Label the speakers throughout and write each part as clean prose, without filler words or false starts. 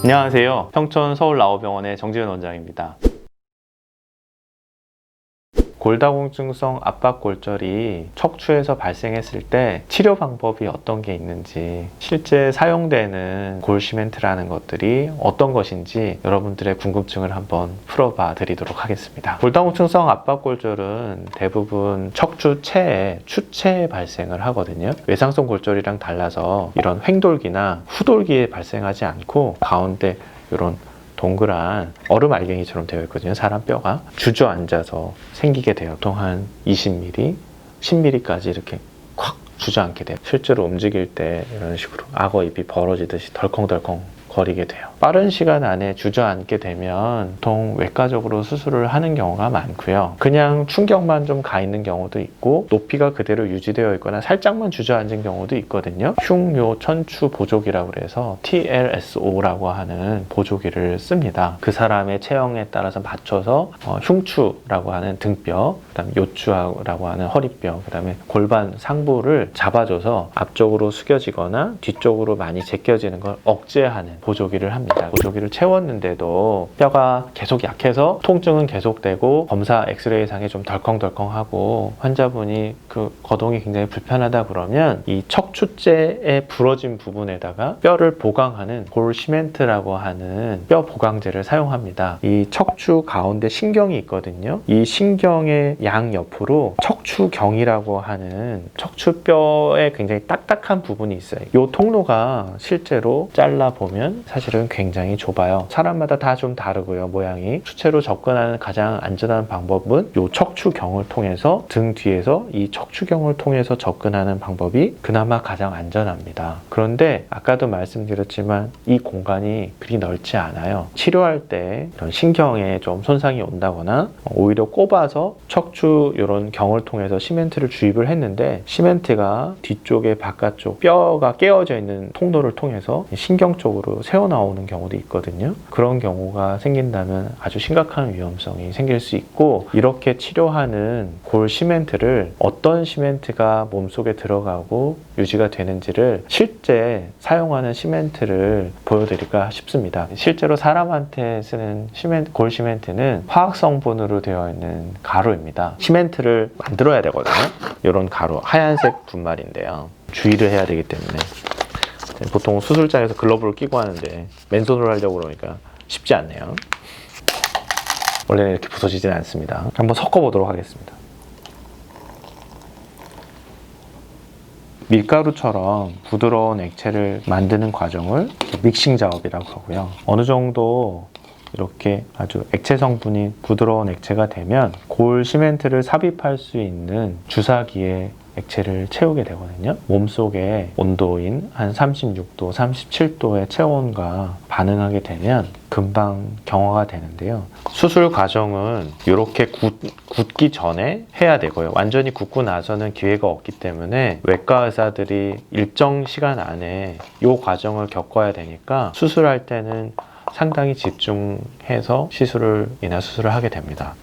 Speaker 1: 안녕하세요. 평촌 서울라오병원의 정지은 원장입니다. 골다공증성 압박골절이 척추에서 발생했을 때 치료 방법이 어떤 게 있는지, 실제 사용되는 골시멘트라는 것들이 어떤 것인지 여러분들의 궁금증을 한번 풀어봐 드리도록 하겠습니다. 골다공증성 압박골절은 대부분 척추체에, 추체에 발생을 하거든요. 외상성 골절이랑 달라서 이런 횡돌기나 후돌기에 발생하지 않고 가운데 이런 동그란 얼음 알갱이처럼 되어 있거든요. 사람 뼈가 주저앉아서 생기게 돼요. 보통 한 20mm, 10mm까지 이렇게 콱 주저앉게 돼요. 실제로 움직일 때 이런 식으로 악어 입이 벌어지듯이 덜컹덜컹 거리게 돼요. 빠른 시간 안에 주저앉게 되면 보통 외과적으로 수술을 하는 경우가 많고요. 그냥 충격만 좀 가 있는 경우도 있고 높이가 그대로 유지되어 있거나 살짝만 주저앉은 경우도 있거든요. 흉요 천추 보조기라고 해서 TLSO라고 하는 보조기를 씁니다. 그 사람의 체형에 따라서 맞춰서 흉추라고 하는 등뼈, 그다음에 요추라고 하는 허리뼈, 그다음에 골반 상부를 잡아줘서 앞쪽으로 숙여지거나 뒤쪽으로 많이 제껴지는 걸 억제하는 보조기를 합니다. 보조기를 채웠는데도 뼈가 계속 약해서 통증은 계속되고 검사 엑스레이상에 좀 덜컹덜컹하고 환자분이 그 거동이 굉장히 불편하다 그러면 이 척추째의 부러진 부분에다가 뼈를 보강하는 골시멘트라고 하는 뼈 보강제를 사용합니다. 이 척추 가운데 신경이 있거든요. 이 신경의 양옆으로 척추경이라고 하는 척추뼈에 굉장히 딱딱한 부분이 있어요. 이 통로가 실제로 잘라보면 사실은 굉장히 좁아요. 사람마다 다 좀 다르고요. 모양이. 추체로 접근하는 가장 안전한 방법은 이 척추경을 통해서 등 뒤에서 이 척추경을 통해서 접근하는 방법이 그나마 가장 안전합니다. 그런데 아까도 말씀드렸지만 이 공간이 그리 넓지 않아요. 치료할 때 이런 신경에 좀 손상이 온다거나 오히려 꼽아서 척추 이런 경을 통해서 시멘트를 주입을 했는데 시멘트가 뒤쪽에 바깥쪽 뼈가 깨어져 있는 통로를 통해서 신경 쪽으로 새어나오는 경우도 있거든요. 그런 경우가 생긴다면 아주 심각한 위험성이 생길 수 있고, 이렇게 치료하는 골 시멘트를 어떤 시멘트가 몸속에 들어가고 유지가 되는지를 실제 사용하는 시멘트를 보여드릴까 싶습니다. 실제로 사람한테 쓰는 골 시멘트는 화학 성분으로 되어 있는 가루입니다. 시멘트를 만들어야 되거든요. 이런 가루, 하얀색 분말인데요. 주의를 해야 되기 때문에 보통 수술장에서 글러브를 끼고 하는데 맨손으로 하려고 그러니까 쉽지 않네요. 원래는 이렇게 부서지진 않습니다. 한번 섞어보도록 하겠습니다. 밀가루처럼 부드러운 액체를 만드는 과정을 믹싱 작업이라고 하고요. 어느 정도 이렇게 아주 액체 성분이 부드러운 액체가 되면 골 시멘트를 삽입할 수 있는 주사기에 액체를 채우게 되거든요. 몸속의 온도인 한 36도, 37도의 체온과 반응하게 되면 금방 경화가 되는데요. 수술 과정은 이렇게 굳기 전에 해야 되고요. 완전히 굳고 나서는 기회가 없기 때문에 외과 의사들이 일정 시간 안에 이 과정을 겪어야 되니까 수술할 때는 상당히 집중해서 인하 수술을 하게 됩니다.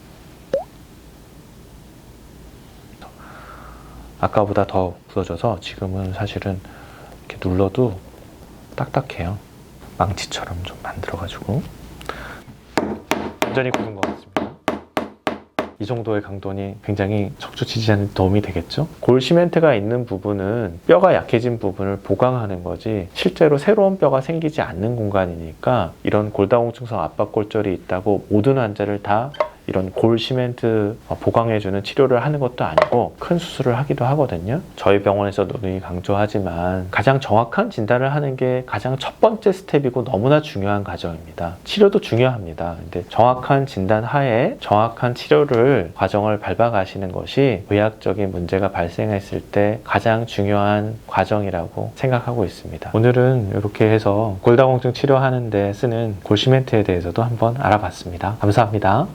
Speaker 1: 아까보다 더 부서져서 지금은 사실은 이렇게 눌러도 딱딱해요. 망치처럼 좀 만들어가지고 완전히 굳은 것 같습니다. 이 정도의 강도니 굉장히 척추 지지하는 데 도움이 되겠죠? 골 시멘트가 있는 부분은 뼈가 약해진 부분을 보강하는 거지 실제로 새로운 뼈가 생기지 않는 공간이니까 이런 골다공증성 압박골절이 있다고 모든 환자를 다 이런 골 시멘트 보강해주는 치료를 하는 것도 아니고 큰 수술을 하기도 하거든요. 저희 병원에서도 늘 강조하지만 가장 정확한 진단을 하는 게 가장 첫 번째 스텝이고 너무나 중요한 과정입니다. 치료도 중요합니다. 근데 정확한 진단 하에 정확한 과정을 밟아가시는 것이 의학적인 문제가 발생했을 때 가장 중요한 과정이라고 생각하고 있습니다. 오늘은 이렇게 해서 골다공증 치료하는 데 쓰는 골 시멘트에 대해서도 한번 알아봤습니다. 감사합니다.